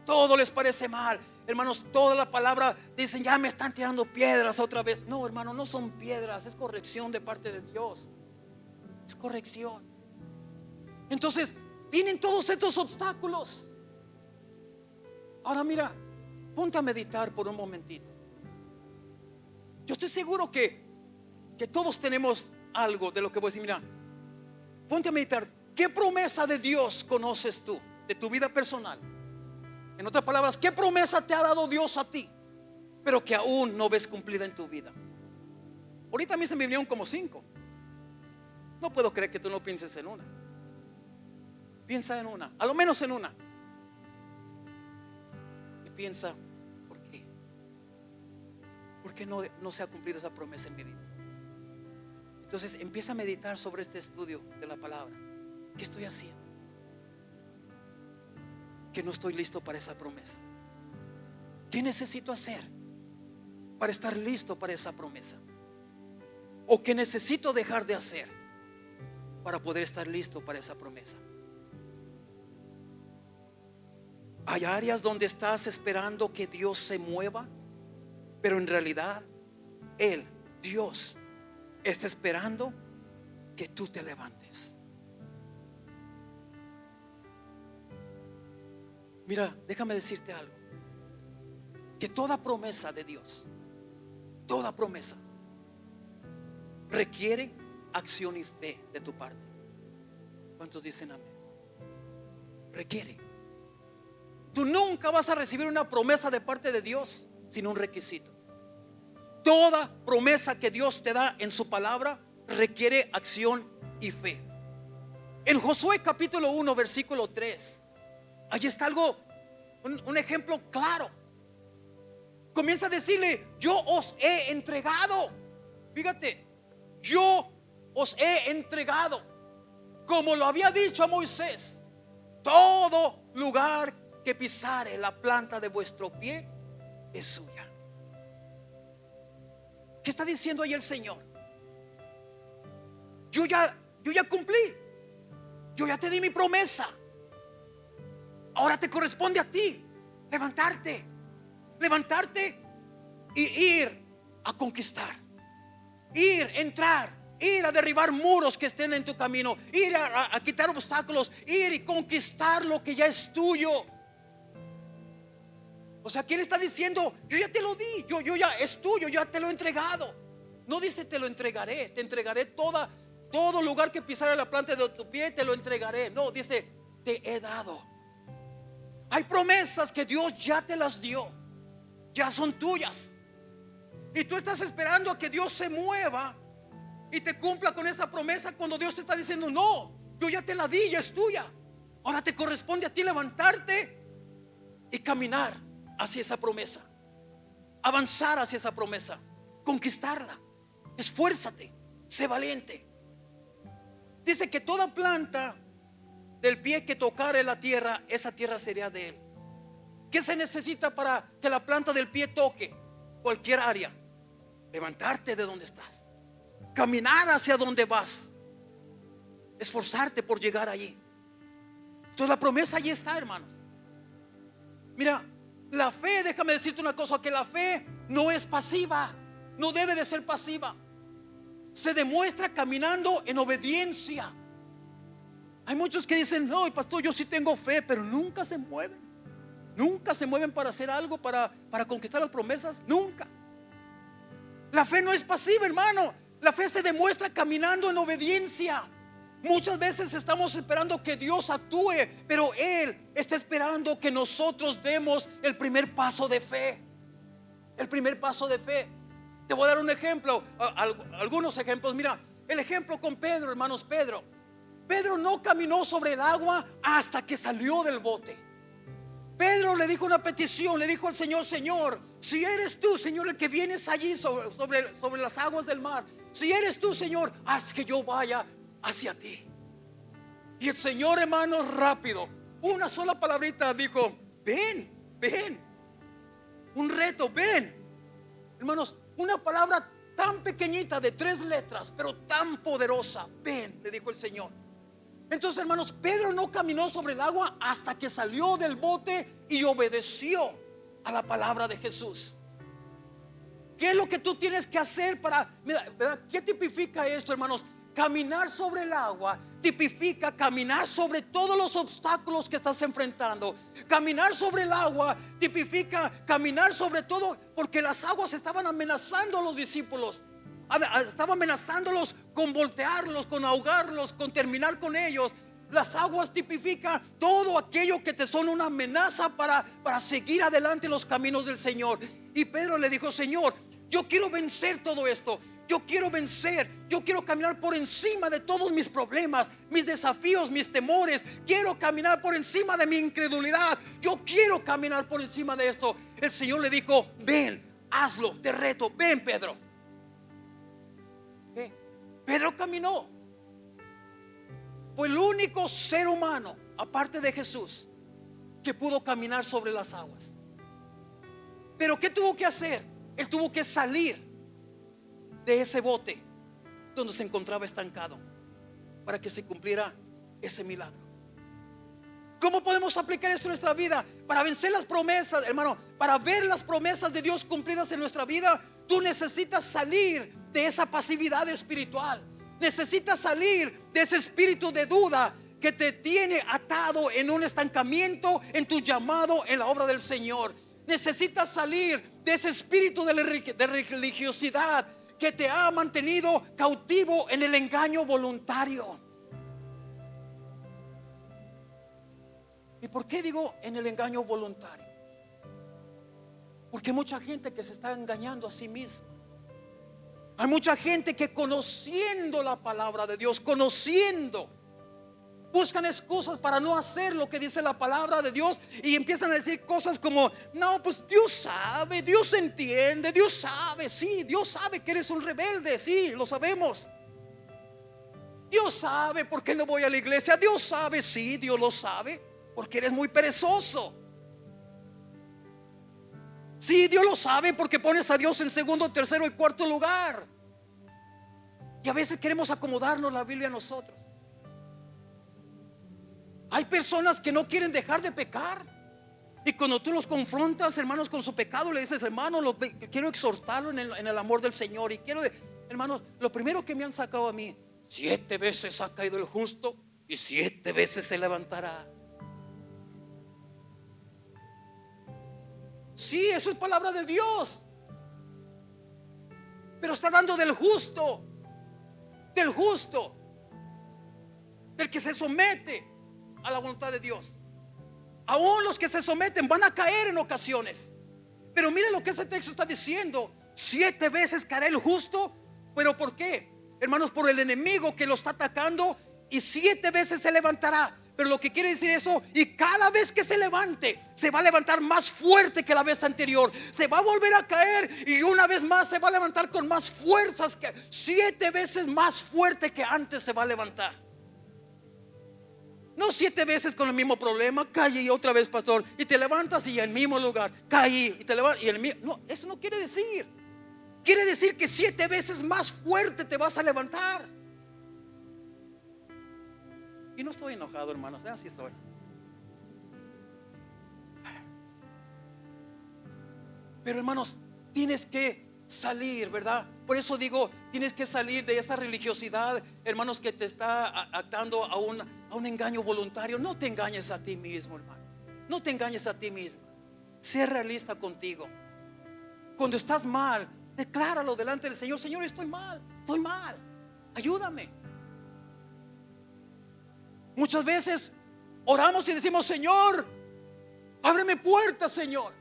Todo les parece mal. Hermanos, toda la palabra dicen: ya me están tirando piedras otra vez. No, hermano, no son piedras, es corrección de parte de Dios. Es corrección. Entonces, vienen todos estos obstáculos. Ahora mira, ponte a meditar por un momentito. Yo estoy seguro que todos tenemos algo de lo que voy a decir. Mira, ponte a meditar. ¿Qué promesa de Dios conoces tú de tu vida personal? En otras palabras, ¿qué promesa te ha dado Dios a ti, pero que aún no ves cumplida en tu vida? Ahorita a mí se me vinieron como 5. No puedo creer que tú no pienses en una. Piensa en una, a lo menos en una. Y piensa: ¿por qué no se ha cumplido esa promesa en mi vida? Entonces empieza a meditar sobre este estudio de la palabra. ¿Qué estoy haciendo? Que no estoy listo para esa promesa. ¿Qué necesito hacer para estar listo para esa promesa? ¿O qué necesito dejar de hacer para poder estar listo para esa promesa? Hay áreas donde estás esperando que Dios se mueva, pero en realidad Dios está esperando que tú te levantes. Mira, déjame decirte algo. que toda promesa de Dios, toda promesa requiere acción y fe de tu parte. ¿Cuántos dicen amén? Requiere. Tú nunca vas a recibir una promesa de parte de Dios sin un requisito. Toda promesa que Dios te da en su palabra requiere acción y fe. En Josué capítulo 1 versículo 3, allí está algo, un ejemplo claro. Comienza a decirle: yo os he entregado. Fíjate, yo os he entregado, como lo había dicho a Moisés, todo lugar que pisare la planta de vuestro pie es suya. ¿Qué está diciendo ahí el Señor? Yo ya cumplí. Yo ya te di mi promesa. Ahora te corresponde a ti levantarte y ir a conquistar, entrar, ir a derribar muros que estén en tu camino, ir a quitar obstáculos, ir y conquistar lo que ya es tuyo. O sea, ¿quién está diciendo? Yo ya te lo di, yo ya es tuyo, ya te lo he entregado. No dice te lo entregaré, te entregaré todo lugar que pisara la planta de tu pie, te lo entregaré. No, dice te he dado. Hay promesas que Dios ya te las dio, ya son tuyas, y tú estás esperando a que Dios se mueva y te cumpla con esa promesa, cuando Dios te está diciendo: no, yo ya te la di, ya es tuya. Ahora te corresponde a ti levantarte y caminar hacia esa promesa, avanzar hacia esa promesa, conquistarla. Esfuérzate, sé valiente. Dice que toda planta del pie que tocare la tierra, esa tierra sería de él. ¿Qué se necesita para que la planta del pie toque cualquier área? Levantarte de donde estás, caminar hacia donde vas, esforzarte por llegar allí. Entonces la promesa allí está, hermanos. Mira, la fe, déjame decirte una cosa, que la fe no es pasiva, no debe de ser pasiva. Se demuestra caminando en obediencia. Hay muchos que dicen: no, pastor, yo sí tengo fe, pero nunca se mueven. Nunca se mueven para hacer algo, para conquistar las promesas. Nunca. La fe no es pasiva, hermano. La fe se demuestra caminando en obediencia. Muchas veces estamos esperando que Dios actúe, pero Él está esperando que nosotros demos el primer paso de fe. El primer paso de fe. Te voy a dar un ejemplo, algunos ejemplos. Mira, el ejemplo con Pedro, hermanos. Pedro no caminó sobre el agua hasta que salió del bote. Pedro le dijo una petición, le dijo al Señor: Señor, si eres tú, Señor, el que vienes allí sobre las aguas del mar, si eres tú, Señor, haz que yo vaya hacia ti. Y el Señor, hermano, rápido, una sola palabrita dijo: ven. Un reto, ven. Hermanos, una palabra tan pequeñita de 3 letras, pero tan poderosa. Ven, le dijo el Señor. Entonces, hermanos, Pedro no caminó sobre el agua hasta que salió del bote y obedeció a la palabra de Jesús. ¿Qué es lo que tú tienes que hacer para, mira, ¿verdad? ¿Qué tipifica esto, hermanos? Caminar sobre el agua tipifica caminar sobre todos los obstáculos que estás enfrentando. Caminar sobre el agua tipifica caminar sobre todo, porque las aguas estaban amenazando a los discípulos. Estaba amenazándolos con voltearlos, con ahogarlos, con terminar con ellos. Las aguas tipifican todo aquello que te son una amenaza para seguir adelante en los caminos del Señor. Y Pedro le dijo: Señor, yo quiero vencer todo esto. Yo quiero vencer, yo quiero caminar por encima de todos mis problemas, mis desafíos, mis temores. Quiero caminar por encima de mi incredulidad. Yo quiero caminar por encima de esto. El Señor le dijo: ven, hazlo, te reto, ven, Pedro. Pedro caminó. Fue el único ser humano, aparte de Jesús, que pudo caminar sobre las aguas. Pero ¿qué tuvo que hacer? Él tuvo que salir de ese bote donde se encontraba estancado para que se cumpliera ese milagro. ¿Cómo podemos aplicar esto en nuestra vida? Para vencer las promesas, hermano, para ver las promesas de Dios cumplidas en nuestra vida, tú necesitas salir de esa pasividad espiritual. Necesitas salir de ese espíritu de duda que te tiene atado en un estancamiento en tu llamado en la obra del Señor. Necesitas salir de ese espíritu de religiosidad que te ha mantenido cautivo en el engaño voluntario. ¿Y por qué digo en el engaño voluntario? Porque hay mucha gente que se está engañando a sí misma. Hay mucha gente que, conociendo la palabra de Dios, buscan excusas para no hacer lo que dice la palabra de Dios, y empiezan a decir cosas como: no, pues Dios sabe, Dios entiende, Dios sabe. Sí, Dios sabe que eres un rebelde, sí, lo sabemos. Dios sabe por qué no voy a la iglesia. Dios sabe, sí, Dios lo sabe, porque eres muy perezoso. Sí, Dios lo sabe, porque pones a Dios en segundo, tercero y cuarto lugar. Y a veces queremos acomodarnos la Biblia a nosotros. Hay personas que no quieren dejar de pecar, y cuando tú los confrontas, hermanos, con su pecado, le dices: hermano, quiero exhortarlo en el amor del Señor. Y hermanos, lo primero que me han sacado a mí: 7 veces ha caído el justo y 7 veces se levantará. Sí, eso es palabra de Dios, pero está hablando del justo, del que se somete a la voluntad de Dios. Aún los que se someten van a caer en ocasiones, pero miren lo que ese texto está diciendo: 7 veces caerá el justo. ¿Pero por qué, hermanos? Por el enemigo que lo está atacando, y 7 veces se levantará. Pero lo que quiere decir eso: y cada vez que se levante, se va a levantar más fuerte que la vez anterior. Se va a volver a caer, y una vez más se va a levantar con más fuerzas, 7 veces más fuerte que antes se va a levantar. No 7 veces con el mismo problema, cae y otra vez, pastor, y te levantas y en el mismo lugar, cae y te levantas y en el mismo. No, eso no quiere decir. Quiere decir que 7 veces más fuerte te vas a levantar. Y no estoy enojado, hermanos, así estoy. Pero, hermanos, tienes que salir, ¿verdad? Por eso digo, tienes que salir de esa religiosidad, hermanos, que te está atando a un engaño voluntario. No te engañes a ti mismo, hermano. No te engañes a ti mismo. Sé realista contigo. Cuando estás mal, decláralo delante del Señor: Señor, estoy mal, ayúdame. Muchas veces oramos y decimos: Señor, ábreme puertas, Señor,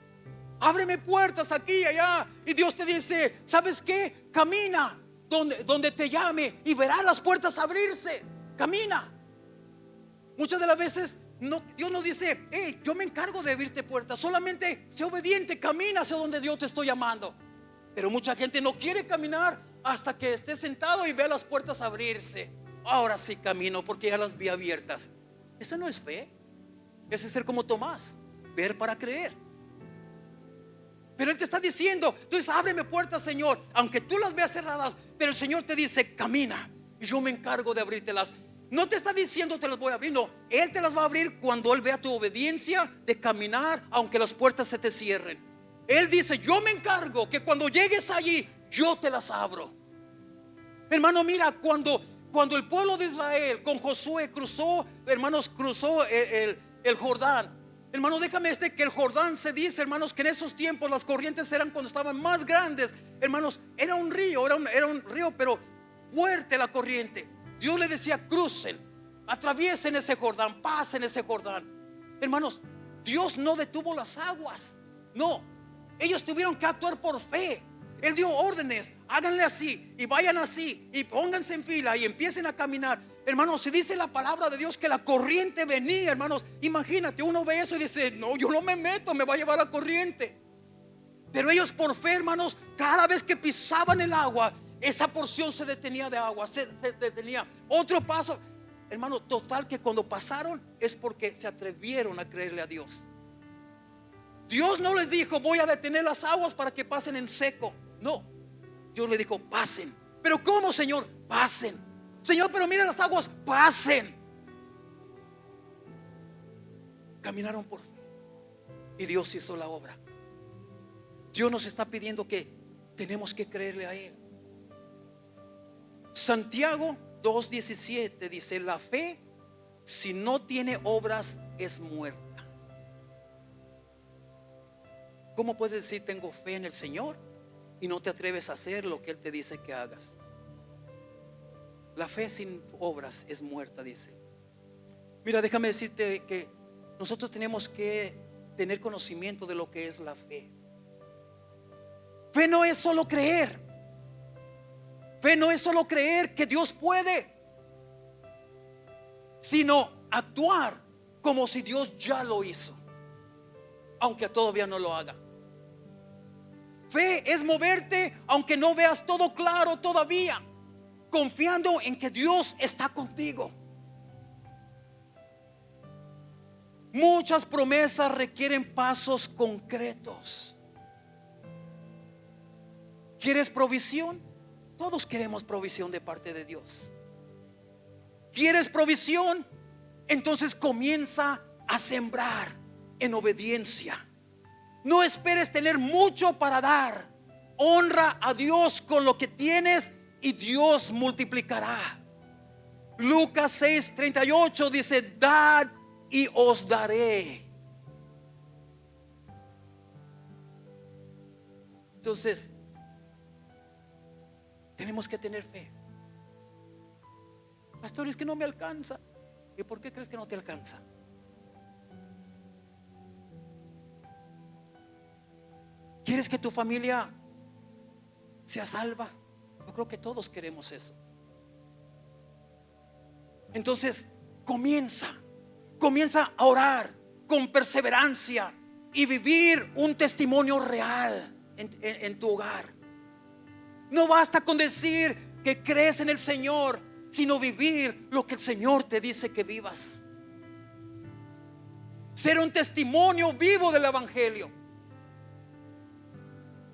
ábreme puertas aquí y allá. Y Dios te dice: ¿sabes qué? Camina donde te llame y verás las puertas abrirse. Camina. Muchas de las veces Dios nos dice: hey, yo me encargo de abrirte puertas, solamente sé obediente, camina hacia donde Dios te estoy llamando. Pero mucha gente no quiere caminar hasta que esté sentado y vea las puertas abrirse. Ahora sí camino porque ya las vi abiertas. Eso no es fe. Ese es ser como Tomás, ver para creer. Pero Él te está diciendo: entonces ábreme puertas, Señor, aunque tú las veas cerradas. Pero el Señor te dice: camina y yo me encargo de abrírtelas. No te está diciendo te las voy a abrir, no. Él te las va a abrir cuando Él vea tu obediencia de caminar aunque las puertas se te cierren. Él dice: yo me encargo que cuando llegues allí, yo te las abro. Hermano, mira, cuando el pueblo de Israel con Josué cruzó el Jordán. Hermano, déjame que el Jordán, se dice, hermanos, que en esos tiempos las corrientes eran cuando estaban más grandes. Hermanos, era un río, pero fuerte la corriente. Dios le decía: crucen, atraviesen ese Jordán, pasen ese Jordán. Hermanos, Dios no detuvo las aguas. No, ellos tuvieron que actuar por fe. Él dio órdenes: háganle así y vayan así y pónganse en fila y empiecen a caminar. Hermanos, si dice la palabra de Dios que la corriente venía, hermanos, imagínate, uno ve eso y dice: no, yo no me meto, me va a llevar la corriente. Pero ellos por fe, hermanos, cada vez que pisaban el agua, esa porción se detenía de agua, se detenía. Otro paso, hermano, total que cuando pasaron es porque se atrevieron a creerle a Dios. Dios no les dijo: voy a detener las aguas para que pasen en seco. No, Dios le dijo: pasen. ¿Pero cómo, Señor? Pasen. Señor, pero miren las aguas, pasen. Caminaron por fe y Dios hizo la obra. Dios nos está pidiendo que tenemos que creerle a Él. Santiago 2:17 dice: la fe, si no tiene obras, es muerta. ¿Cómo puedes decir tengo fe en el Señor y no te atreves a hacer lo que Él te dice que hagas? La fe sin obras es muerta, dice. Mira, déjame decirte que nosotros tenemos que tener conocimiento de lo que es la fe. Fe no es solo creer. Fe no es solo creer que Dios puede, sino actuar como si Dios ya lo hizo, aunque todavía no lo haga. Fe es moverte aunque no veas todo claro todavía, confiando en que Dios está contigo. Muchas promesas requieren pasos concretos. ¿Quieres provisión? Todos queremos provisión de parte de Dios. ¿Quieres provisión? Entonces comienza a sembrar en obediencia. No esperes tener mucho para dar. Honra a Dios con lo que tienes y Dios multiplicará. Lucas 6:38 dice: dad y os daré. Entonces tenemos que tener fe. Pastor, es que no me alcanza. ¿Y por qué crees que no te alcanza? ¿Quieres que tu familia sea salva? Yo creo que todos queremos eso. Entonces comienza a orar con perseverancia y vivir un testimonio real en tu hogar. No basta con decir que crees en el Señor, sino vivir lo que el Señor te dice que vivas. Ser un testimonio vivo del Evangelio.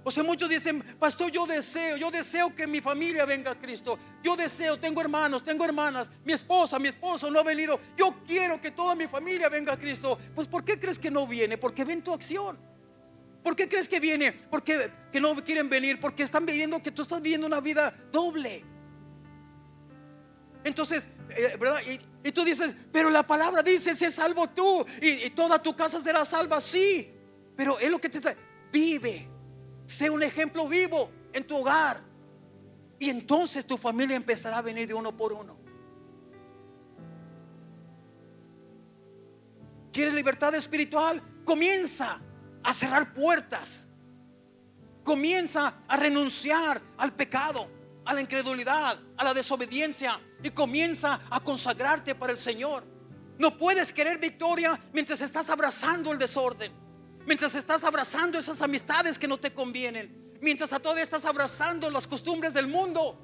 O sea, muchos dicen: pastor, yo deseo que mi familia venga a Cristo. Yo deseo, tengo hermanos, tengo hermanas, mi esposo no ha venido. Yo quiero que toda mi familia venga a Cristo. Pues ¿por qué crees que no viene? Porque ven tu acción. ¿Por qué crees que viene? Porque que no quieren venir, porque están viviendo que tú estás viviendo una vida doble. Entonces, ¿verdad? Y tú dices: pero la palabra dice: sé salvo tú y toda tu casa será salva. Sí, pero es lo que te está. Vive, sé un ejemplo vivo en tu hogar, y entonces tu familia empezará a venir de uno por uno. ¿Quieres libertad espiritual? Comienza a cerrar puertas. Comienza a renunciar al pecado, a la incredulidad, a la desobediencia, y comienza a consagrarte para el Señor. No puedes querer victoria mientras estás abrazando el desorden, mientras estás abrazando esas amistades que no te convienen, mientras todavía estás abrazando las costumbres del mundo.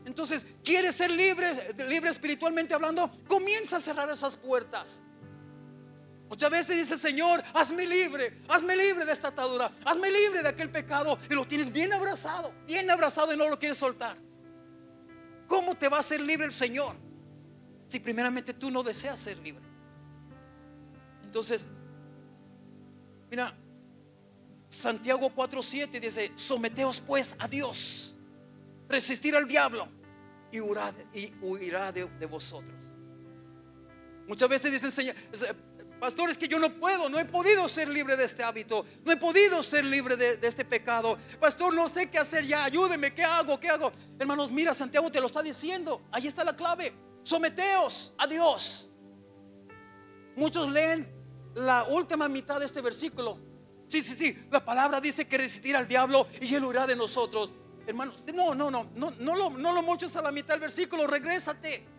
Entonces, ¿quieres ser libre espiritualmente hablando? Comienza a cerrar esas puertas. Muchas veces dice: Señor, hazme libre de esta atadura, hazme libre de aquel pecado, y lo tienes bien abrazado y no lo quieres soltar. ¿Cómo te va a hacer libre el Señor si primeramente tú no deseas ser libre? Entonces, mira, Santiago 4:7 dice: someteos pues a Dios, resistir al diablo y huirá de vosotros. Muchas veces dicen: Señor, pastor, es que yo no he podido ser libre de este hábito, no he podido ser libre de este pecado. Pastor, no sé qué hacer ya, ayúdeme, ¿qué hago? Hermanos, mira, Santiago te lo está diciendo. Ahí está la clave: someteos a Dios. Muchos leen la última mitad de este versículo. Sí, la palabra dice que resistir al diablo y él huirá de nosotros. Hermanos, no lo moches a la mitad del versículo, regrésate.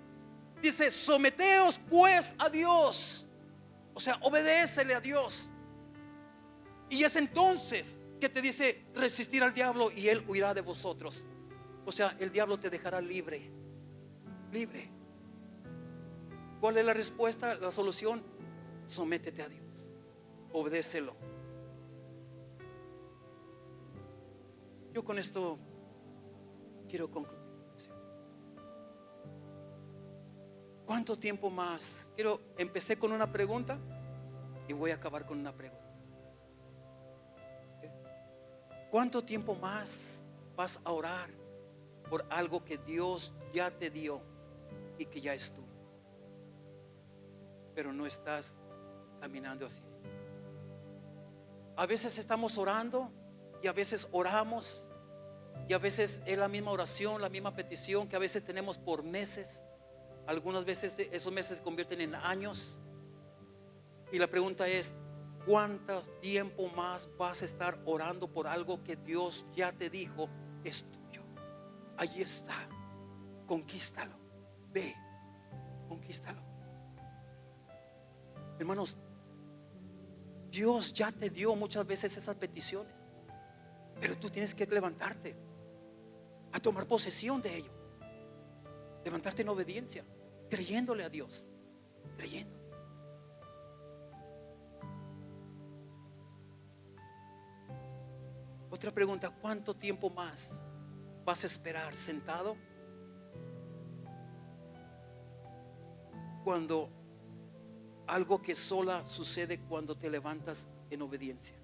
Dice: someteos pues a Dios. O sea, obedécele a Dios. Y es entonces que te dice: resistir al diablo y él huirá de vosotros. O sea, el diablo te dejará libre. ¿Cuál es la respuesta? La solución: sométete a Dios, obedécelo. Yo con esto quiero concluir. ¿Cuánto tiempo más? Empecé con una pregunta y voy a acabar con una pregunta. ¿Cuánto tiempo más vas a orar por algo que Dios ya te dio y que ya es tuyo, pero no estás caminando así? A veces estamos orando y a veces oramos y a veces es la misma oración, la misma petición que a veces tenemos por meses. Algunas veces esos meses se convierten en años. Y la pregunta es, ¿cuánto tiempo más vas a estar orando por algo que Dios ya te dijo es tuyo? Allí está. Conquístalo. Ve, conquístalo. Hermanos, Dios ya te dio muchas veces esas peticiones, pero tú tienes que levantarte a tomar posesión de ello. Levantarte en obediencia, creyéndole a Dios, creyendo. Otra pregunta, ¿cuánto tiempo más vas a esperar sentado cuando algo que sola sucede cuando te levantas en obediencia?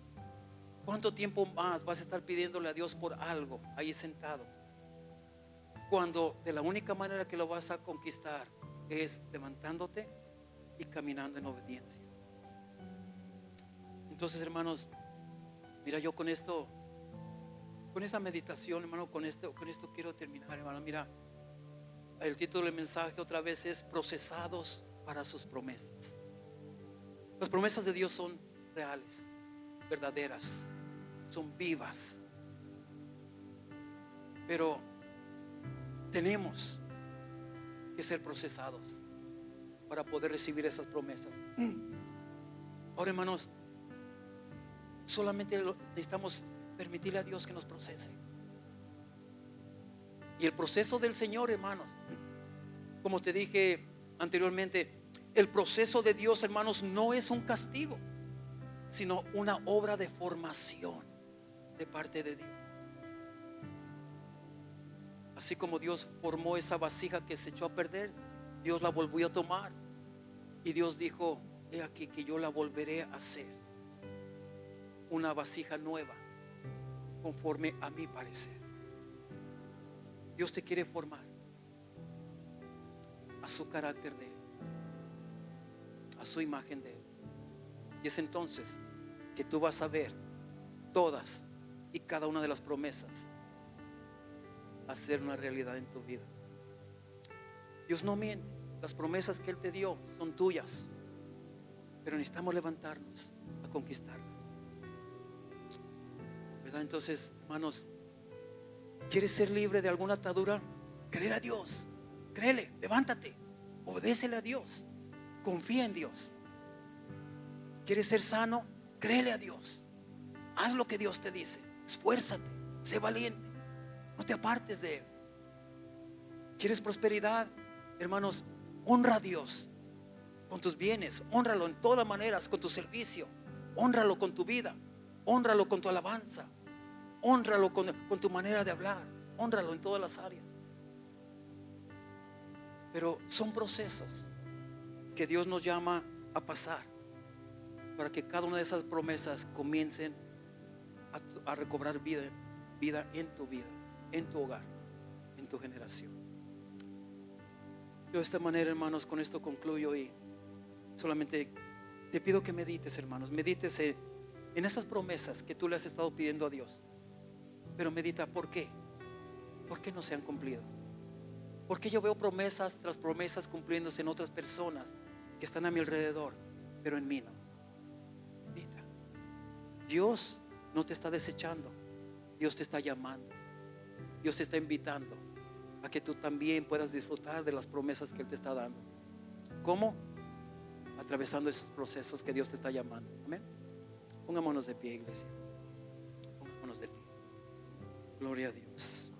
¿Cuánto tiempo más vas a estar pidiéndole a Dios por algo ahí sentado, cuando de la única manera que lo vas a conquistar es levantándote y caminando en obediencia? Entonces, hermanos, mira, yo con esto, con esta meditación, hermano, con esto quiero terminar, hermano. Mira, el título del mensaje otra vez es procesados para sus promesas. Las promesas de Dios son reales, verdaderas, son vivas. Pero tenemos que ser procesados para poder recibir esas promesas. Ahora, hermanos, solamente necesitamos permitirle a Dios que nos procese. Y el proceso del Señor, hermanos, como te dije anteriormente, el proceso de Dios, hermanos, no es un castigo, sino una obra de formación de parte de Dios. Así como Dios formó esa vasija que se echó a perder, Dios la volvió a tomar y Dios dijo: he aquí que yo la volveré a hacer una vasija nueva, conforme a mi parecer. Dios te quiere formar a su carácter de Él, a su imagen de Él. Y es entonces que tú vas a ver todas y cada una de las promesas hacer una realidad en tu vida. Dios no miente. Las promesas que Él te dio son tuyas, pero necesitamos levantarnos a conquistarlas, ¿verdad? Entonces, hermanos, ¿quieres ser libre de alguna atadura? Créele a Dios, créele, levántate, obedécele a Dios, confía en Dios. ¿Quieres ser sano? Créele a Dios, haz lo que Dios te dice, esfuérzate, sé valiente, no te apartes de Él. ¿Quieres prosperidad? Hermanos, honra a Dios con tus bienes, honralo en todas maneras, con tu servicio, honralo con tu vida, honralo con tu alabanza, honralo con tu manera de hablar, honralo en todas las áreas. Pero son procesos que Dios nos llama a pasar para que cada una de esas promesas comiencen a recobrar vida en tu vida, en tu hogar, en tu generación. Yo de esta manera, hermanos, con esto concluyo y solamente te pido que medites, hermanos, medites en esas promesas que tú le has estado pidiendo a Dios. Pero medita, ¿por qué? ¿Por qué no se han cumplido? Porque yo veo promesas tras promesas cumpliéndose en otras personas que están a mi alrededor, pero en mí no. Medita. Dios no te está desechando, Dios te está llamando, Dios te está invitando a que tú también puedas disfrutar de las promesas que Él te está dando. ¿Cómo? Atravesando esos procesos que Dios te está llamando. Amén. Pongámonos de pie, iglesia. Pongámonos de pie. Gloria a Dios.